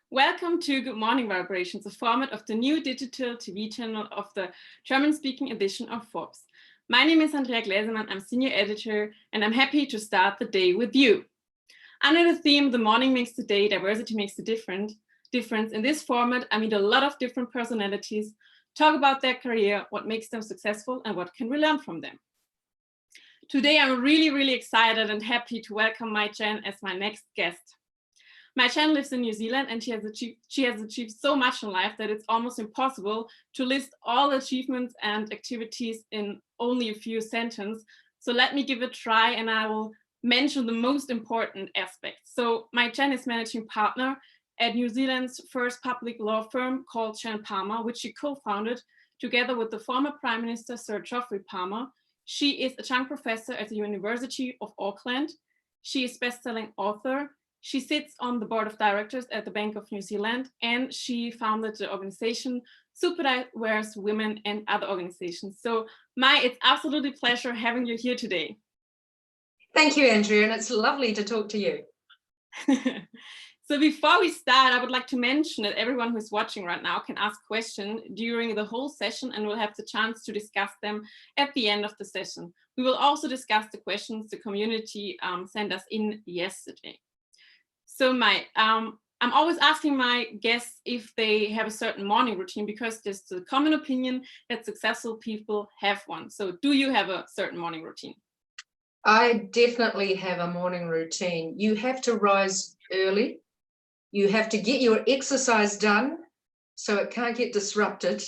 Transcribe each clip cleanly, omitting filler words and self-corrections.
Welcome to Good Morning Vibrations, a format of the new digital TV channel of the German-speaking edition of Forbes. My name is Andrea Gläsermann, I'm senior editor, and I'm happy to start the day with you. Under the theme, The Morning Makes the Day, Diversity Makes the Difference, in this format, I meet a lot of different personalities, talk about their career, what makes them successful, and what can we learn from them. Today, I'm really excited and happy to welcome Mai Chen as my next guest. Mai Chen lives in New Zealand and she has achieved so much in life that it's almost impossible to list all achievements and activities in only a few sentences. So let me give it a try and I will mention the most important aspects. So Mai Chen is managing partner at New Zealand's first public law firm called Chen Palmer, which she co-founded together with the former Prime Minister Sir Geoffrey Palmer. She is a adjunct professor at the University of Auckland. She is best-selling author. She sits on the board of directors at the Bank of New Zealand, and she founded the organization Superdiverse Women and other organizations. So Mai, it's absolutely a pleasure having you here today. Thank you, Andrea, and it's lovely to talk to you. So before we start, I would like to mention that everyone who's watching right now can ask questions during the whole session and we'll have the chance to discuss them at the end of the session. We will also discuss the questions the community sent us in yesterday. So Mai, I'm always asking my guests if they have a certain morning routine because there's the common opinion that successful people have one. So do you have a certain morning routine? I definitely have a morning routine. You have to rise early. You have to get your exercise done so it can't get disrupted.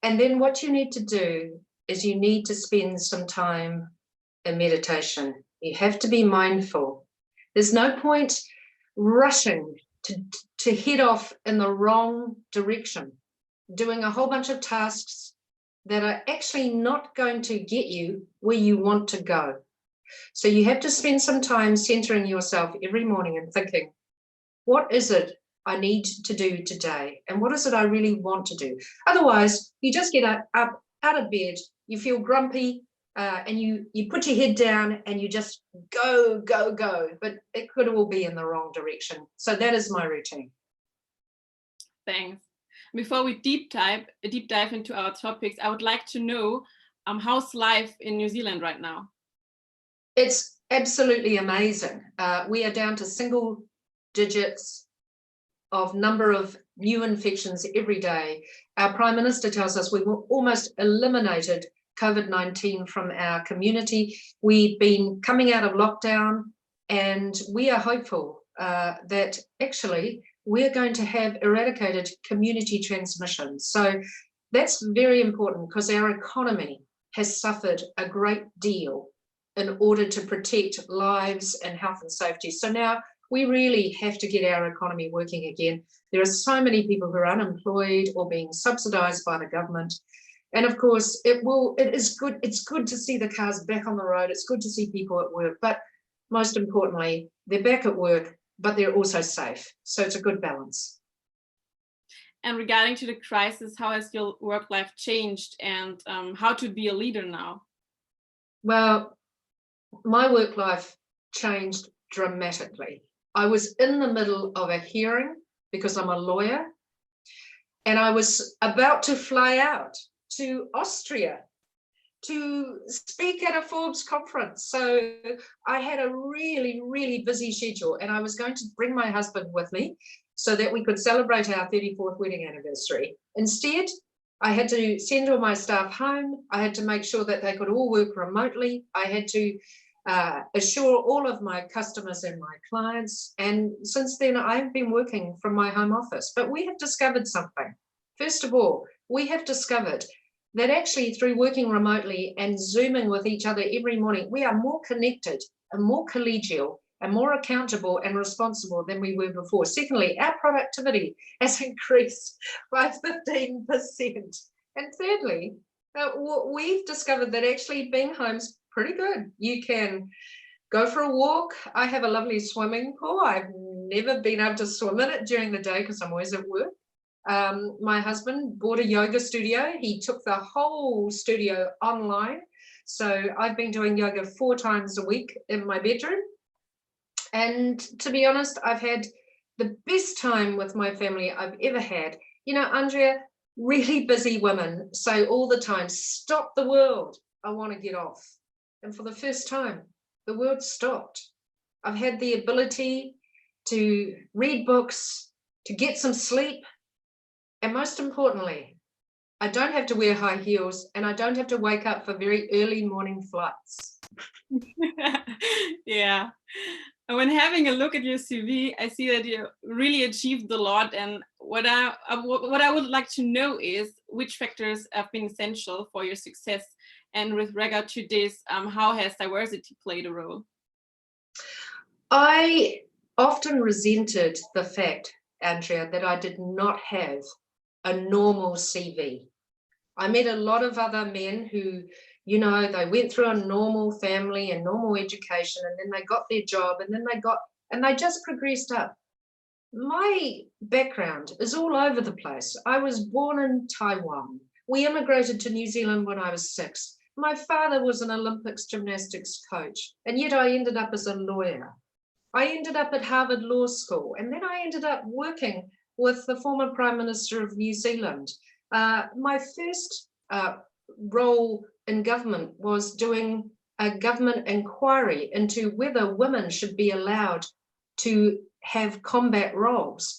And then what you need to do is you need to spend some time in meditation. You have to be mindful. There's no point rushing to head off in the wrong direction, doing a whole bunch of tasks that are actually not going to get you where you want to go. So you have to spend some time centering yourself every morning and thinking, what is it I need to do today? And what is it I really want to do? Otherwise, you just get up out of bed, you feel grumpy, and you put your head down and you just go, but it could all be in the wrong direction. So that is my routine. Thanks. Before we deep dive into our topics, I would like to know how's life in New Zealand right now? It's absolutely amazing. We are down to single digits of number of new infections every day. Our Prime Minister tells us we've almost eliminated COVID-19 from our community. We've been coming out of lockdown and we are hopeful that actually we're going to have eradicated community transmission. So that's very important because our economy has suffered a great deal in order to protect lives and health and safety. So now we really have to get our economy working again. There are so many people who are unemployed or being subsidized by the government. And of course, it's good to see the cars back on the road. It's good to see people at work, but most importantly, they're back at work, but they're also safe. So it's a good balance. And regarding to the crisis, how has your work life changed and how to be a leader now? Well, my work life changed dramatically. I was in the middle of a hearing because I'm a lawyer, and I was about to fly out to Austria to speak at a Forbes conference. So I had a really busy schedule, and I was going to bring my husband with me so that we could celebrate our 34th wedding anniversary. Instead, I had to send all my staff home. I had to make sure that they could all work remotely. I had to assure all of my customers and my clients. And since then, I've been working from my home office. But we have discovered something. First of all, we have discovered that actually through working remotely and Zooming with each other every morning, we are more connected and more collegial and more accountable and responsible than we were before. Secondly, our productivity has increased by 15%. And thirdly, we've discovered that actually being home's pretty good. You can go for a walk. I have a lovely swimming pool. I've never been able to swim in it during the day because I'm always at work. My husband bought a yoga studio. He took the whole studio online. So I've been doing yoga 4 times a week in my bedroom. And to be honest, I've had the best time with my family I've ever had. You know, Andrea, really busy women say all the time, stop the world, I want to get off. And for the first time, the world stopped. I've had the ability to read books, to get some sleep, and most importantly, I don't have to wear high heels and I don't have to wake up for very early morning flights. Yeah. And when having a look at your CV, I see that you really achieved a lot. And what I would like to know is which factors have been essential for your success. And with regard to this, how has diversity played a role? I often resented the fact, Andrea, that I did not have a normal CV. I met a lot of other men who, you know, they went through a normal family and normal education, and then they got their job, and then they just progressed up. My background is all over the place. I was born in Taiwan. We immigrated to New Zealand when I was 6. My father was an Olympics gymnastics coach, and yet I ended up as a lawyer. I ended up at Harvard Law School, and then I ended up working with the former Prime Minister of New Zealand. My first role in government was doing a government inquiry into whether women should be allowed to have combat roles.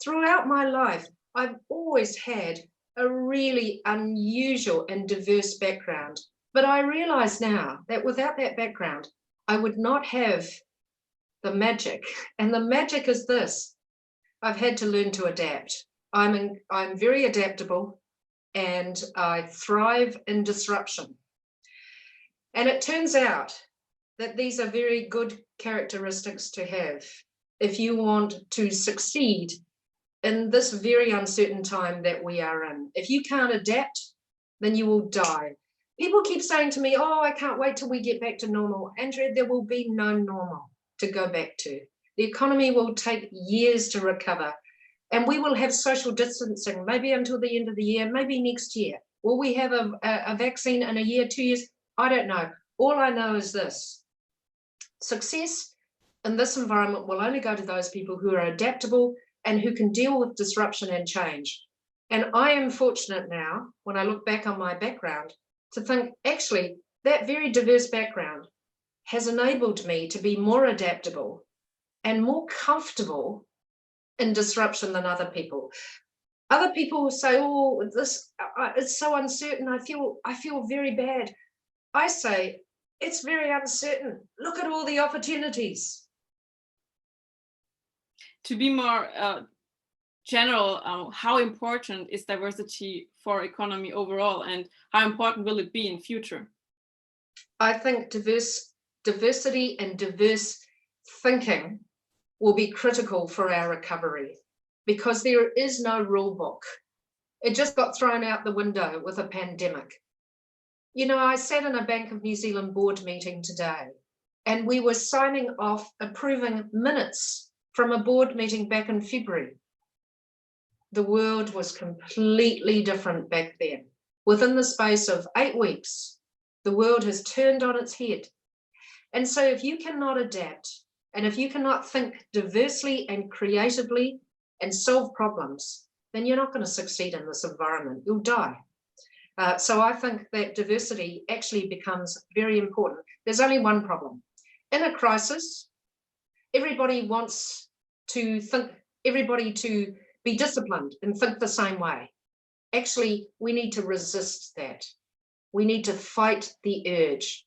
Throughout my life, I've always had a really unusual and diverse background, but I realize now that without that background, I would not have the magic. And the magic is this: I've had to learn to adapt. I'm very adaptable, and I thrive in disruption. And it turns out that these are very good characteristics to have if you want to succeed in this very uncertain time that we are in. If you can't adapt, then you will die. People keep saying to me, oh, I can't wait till we get back to normal. Andrea, there will be no normal to go back to. The economy will take years to recover, and we will have social distancing, maybe until the end of the year, maybe next year. Will we have a vaccine in a year, 2 years? I don't know. All I know is this: success in this environment will only go to those people who are adaptable and who can deal with disruption and change. And I am fortunate now, when I look back on my background, to think actually that very diverse background has enabled me to be more adaptable and more comfortable in disruption than other people. Other people say, oh, this it's so uncertain, I feel very bad. I say, it's very uncertain. Look at all the opportunities. To be more general, how important is diversity for economy overall, and how important will it be in future? I think diversity and diverse thinking will be critical for our recovery, because there is no rule book. It just got thrown out the window with a pandemic. You know, I sat in a Bank of New Zealand board meeting today, and we were signing off approving minutes from a board meeting back in February. The world was completely different back then. Within the space of 8 weeks, the world has turned on its head. And so if you cannot adapt, and if you cannot think diversely and creatively and solve problems, then you're not going to succeed in this environment. You'll die. So I think that diversity actually becomes very important. There's only one problem. In a crisis, everybody wants to think, everybody to be disciplined and think the same way. Actually, we need to resist that. We need to fight the urge.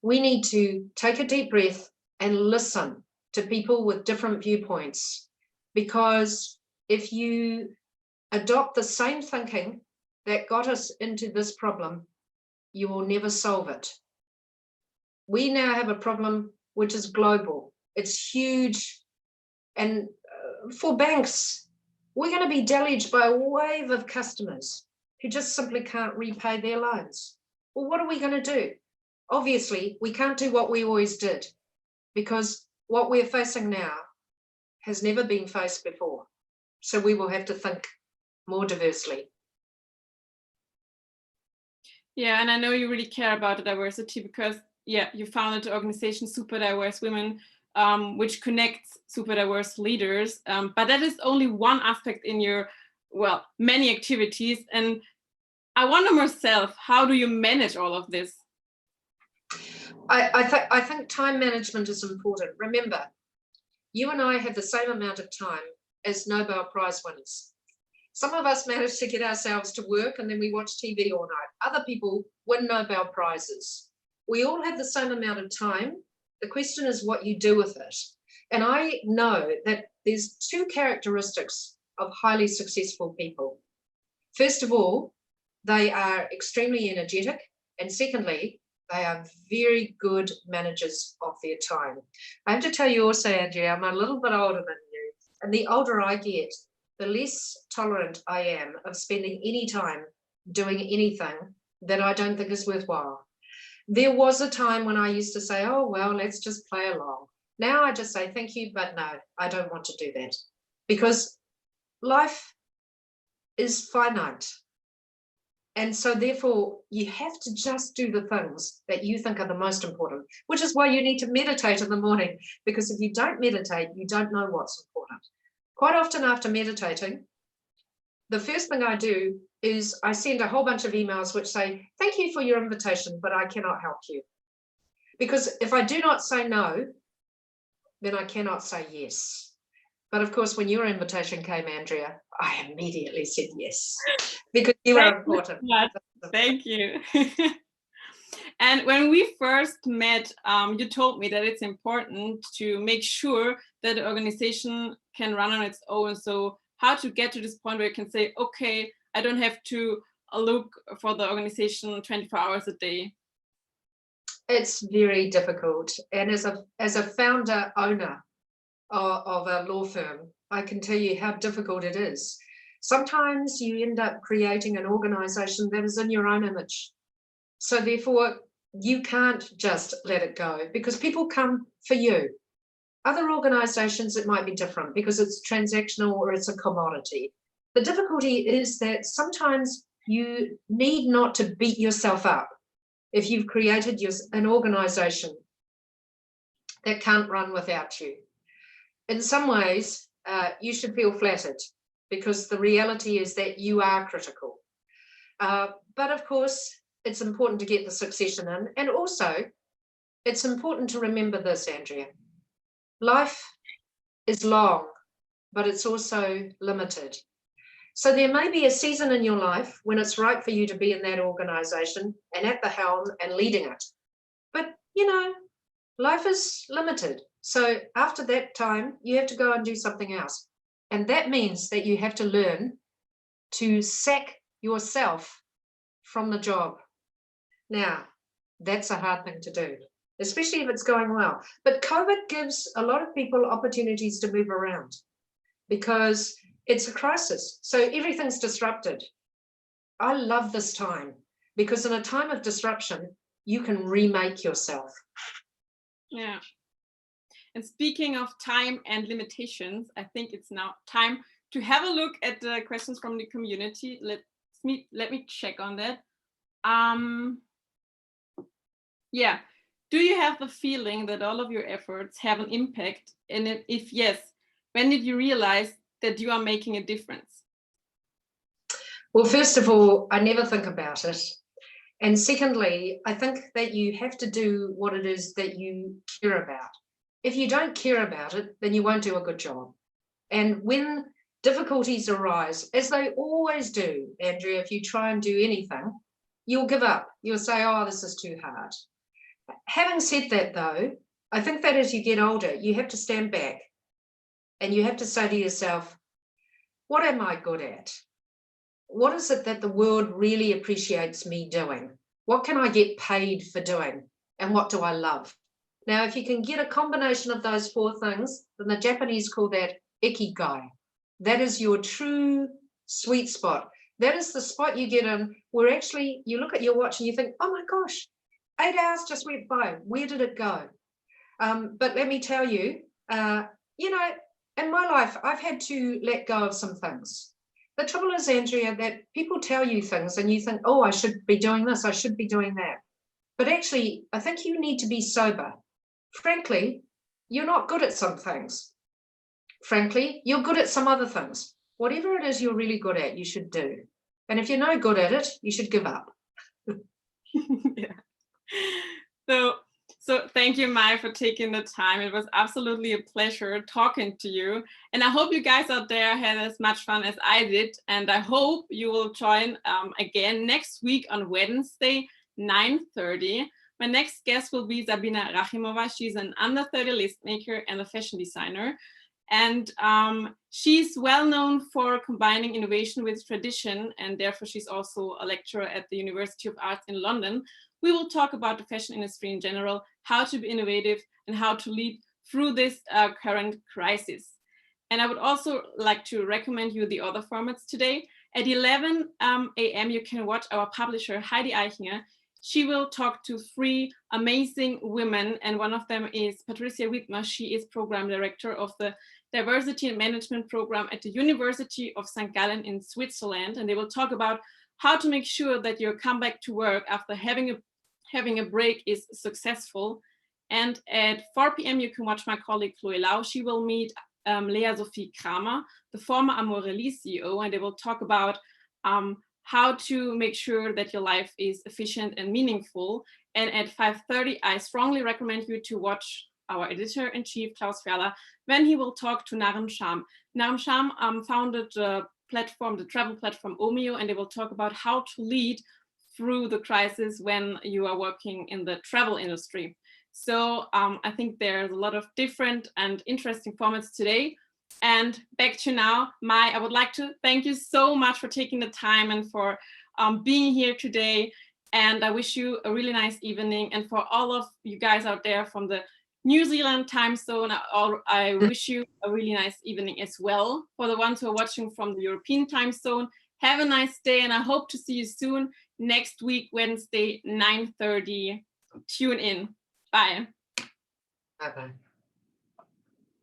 We need to take a deep breath and listen to people with different viewpoints, because if you adopt the same thinking that got us into this problem, you will never solve it. We now have a problem which is global. It's huge. And for banks, we're going to be deluged by a wave of customers who just simply can't repay their loans. Well, what are we going to do? Obviously, we can't do what we always did, because what we're facing now has never been faced before. So we will have to think more diversely. Yeah, and I know you really care about the diversity, because you founded the organization Superdiverse Women, which connects super diverse leaders. But that is only one aspect in your, well, many activities. And I wonder myself, how do you manage all of this? I think time management is important. Remember, you and I have the same amount of time as Nobel Prize winners. Some of us manage to get ourselves to work and then we watch TV all night. Other people win Nobel Prizes. We all have the same amount of time. The question is what you do with it. And I know that there's two characteristics of highly successful people. First of all, they are extremely energetic. And secondly, they are very good managers of their time. I have to tell you also, Andrea, I'm a little bit older than you. And the older I get, the less tolerant I am of spending any time doing anything that I don't think is worthwhile. There was a time when I used to say, oh, well, let's just play along. Now I just say, thank you, but no, I don't want to do that. Because life is finite. And so therefore, you have to just do the things that you think are the most important, which is why you need to meditate in the morning, because if you don't meditate, you don't know what's important. Quite often after meditating, the first thing I do is I send a whole bunch of emails which say, thank you for your invitation, but I cannot help you. Because if I do not say no, then I cannot say yes. But of course, when your invitation came, Andrea, I immediately said yes, because you are important. Thank you. And when we first met, you told me that it's important to make sure that the organization can run on its own. So how to get to this point where you can say, okay, I don't have to look for the organization 24 hours a day. It's very difficult. And as a founder owner of a law firm, I can tell you how difficult it is. Sometimes you end up creating an organization that is in your own image. So therefore, you can't just let it go because people come for you. Other organizations, it might be different because it's transactional or it's a commodity. The difficulty is that sometimes you need not to beat yourself up if you've created an organization that can't run without you. In some ways, you should feel flattered because the reality is that you are critical. But of course, it's important to get the succession in. And also, it's important to remember this, Andrea. Life is long, but it's also limited. So there may be a season in your life when it's right for you to be in that organization and at the helm and leading it. But, you know, life is limited. So after that time, you have to go and do something else. And that means that you have to learn to sack yourself from the job. Now, that's a hard thing to do, especially if it's going well. But COVID gives a lot of people opportunities to move around because it's a crisis. So everything's disrupted. I love this time because in a time of disruption, you can remake yourself. Yeah. And speaking of time and limitations, I think it's now time to have a look at the questions from the community. Let me check on that. Yeah. Do you have the feeling that all of your efforts have an impact? And if yes, when did you realize that you are making a difference? Well, first of all, I never think about it. And secondly, I think that you have to do what it is that you care about. If you don't care about it, then you won't do a good job. And when difficulties arise, as they always do, Andrea, if you try and do anything, you'll give up. You'll say, oh, this is too hard. Having said that, though, I think that as you get older, you have to stand back and you have to say to yourself, what am I good at? What is it that the world really appreciates me doing? What can I get paid for doing? And what do I love? Now, if you can get a combination of those four things, then the Japanese call that ikigai. That is your true sweet spot. That is the spot you get in where actually you look at your watch and you think, oh my gosh, 8 hours just went by. Where did it go? But let me tell you, you know, in my life, I've had to let go of some things. The trouble is, Andrea, that people tell you things and you think, oh, I should be doing this, I should be doing that. But actually, I think you need to be sober. Frankly, you're not good at some things. Frankly, you're good at some other things. Whatever it is you're really good at, you should do. And if you're no good at it, you should give up. Yeah. So thank you, Mai, for taking the time. It was absolutely a pleasure talking to you. And I hope you guys out there had as much fun as I did. And I hope you will join again next week on Wednesday, 9:30. My next guest will be Sabina Rachimova. She's an under 30 list maker and a fashion designer. And she's well known for combining innovation with tradition. And therefore, she's also a lecturer at the University of Arts in London. We will talk about the fashion industry in general, how to be innovative and how to lead through this current crisis. And I would also like to recommend you the other formats today. At 11 a.m. you can watch our publisher Heidi Eichinger. She will talk to 3 amazing women, and one of them is Patricia Widmer. She is program director of the Diversity and Management program at the University of St. Gallen in Switzerland, and they will talk about how to make sure that your comeback to work after having a break is successful. And at 4 p.m. you can watch my colleague Chloe Lau. She will meet Lea Sophie Kramer, the former Amorelli CEO, and they will talk about how to make sure that your life is efficient and meaningful. And at 5:30, I strongly recommend you to watch our editor-in-chief, Klaus Ferler, when he will talk to Naram Sham. Naram Sham founded the travel platform Omio, and they will talk about how to lead through the crisis when you are working in the travel industry. So I think there's a lot of different and interesting formats today. And back to now, Mai, I would like to thank you so much for taking the time and for being here today. And I wish you a really nice evening. And for all of you guys out there from the New Zealand time zone, I wish you a really nice evening as well. For the ones who are watching from the European time zone, have a nice day, and I hope to see you soon next week, Wednesday, 9:30. Tune in. Bye. Bye-bye.